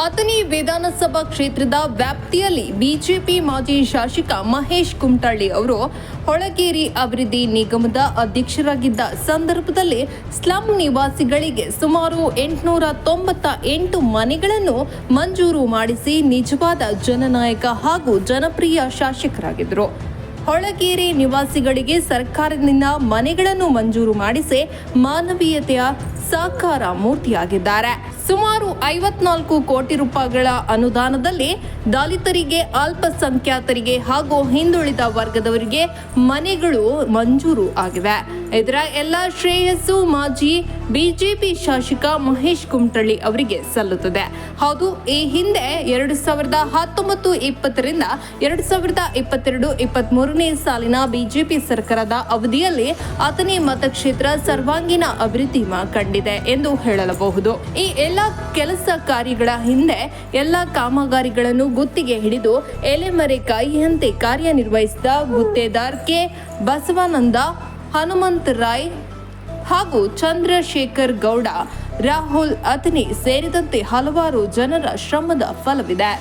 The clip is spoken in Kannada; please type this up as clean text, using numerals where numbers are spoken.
ಅಥಣಿ ವಿಧಾನಸಭಾ ಕ್ಷೇತ್ರದ ವ್ಯಾಪ್ತಿಯಲ್ಲಿ ಬಿಜೆಪಿ ಮಾಜಿ ಶಾಸಕ ಮಹೇಶ್ ಕುಮಟಳ್ಳಿ ಅವರು ಹೊಳಗೇರಿ ಅಭಿವೃದ್ಧಿ ನಿಗಮದ ಅಧ್ಯಕ್ಷರಾಗಿದ್ದ ಸಂದರ್ಭದಲ್ಲಿ ಸ್ಲಂ ನಿವಾಸಿಗಳಿಗೆ ಸುಮಾರು 898 ಮನೆಗಳನ್ನು ಮಂಜೂರು ಮಾಡಿಸಿ ನಿಜವಾದ ಜನನಾಯಕ ಹಾಗೂ ಜನಪ್ರಿಯ ಶಾಸಕರಾಗಿದ್ದರು. ಹೊಳಗೇರಿ ನಿವಾಸಿಗಳಿಗೆ ಸರ್ಕಾರದಿಂದ ಮನೆಗಳನ್ನು ಮಂಜೂರು ಮಾಡಿಸಿ ಮಾನವೀಯತೆಯ ಸಾಕಾರ ಮೂರ್ತಿಯಾಗಿದ್ದಾರೆ. ಸುಮಾರು 54 ಕೋಟಿ ರೂಪಾಯಿಗಳ ಅನುದಾನದಲ್ಲಿ ದಲಿತರಿಗೆ, ಅಲ್ಪಸಂಖ್ಯಾತರಿಗೆ ಹಾಗೂ ಹಿಂದುಳಿದ ವರ್ಗದವರಿಗೆ ಮನೆಗಳು ಮಂಜೂರು ಆಗಿವೆ. ಇದರ ಎಲ್ಲ ಶ್ರೇಯಸ್ಸು ಮಾಜಿ ಬಿಜೆಪಿ ಶಾಸಕ ಮಹೇಶ್ ಕುಮಟಳ್ಳಿ ಅವರಿಗೆ ಸಲ್ಲುತ್ತದೆ. ಹೌದು, ಈ ಹಿಂದೆ 2019-20ರಿಂದ 2022-23ನೇ ಸಾಲಿನ ಬಿಜೆಪಿ ಸರ್ಕಾರದ ಅವಧಿಯಲ್ಲಿ ಅಥಣಿ ಮತಕ್ಷೇತ್ರ ಸರ್ವಾಂಗೀಣ ಅಭಿವೃದ್ಧಿ ಕಂಡಿದೆ ಎಂದು ಹೇಳಬಹುದು. ಈ ಎಲ್ಲ ಕೆಲಸ ಕಾರ್ಯಗಳ ಹಿಂದೆ ಎಲ್ಲ ಕಾಮಗಾರಿಗಳನ್ನು ಗುತ್ತಿಗೆ ಹಿಡಿದು ಎಲೆಮರೆಕಾಯಿಯಂತೆ ಕಾರ್ಯನಿರ್ವಹಿಸಿದ ಗುತ್ತೇದಾರ್ ಕೆ ಬಸವಾನಂದ, ಹನುಮಂತರಾಯ್ ಹಾಗೂ ಚಂದ್ರಶೇಖರ್ ಗೌಡ, ರಾಹುಲ್ ಅಥಣಿ ಸೇರಿದಂತೆ ಹಲವಾರು ಜನರ ಶ್ರಮದ ಫಲವಿದೆ.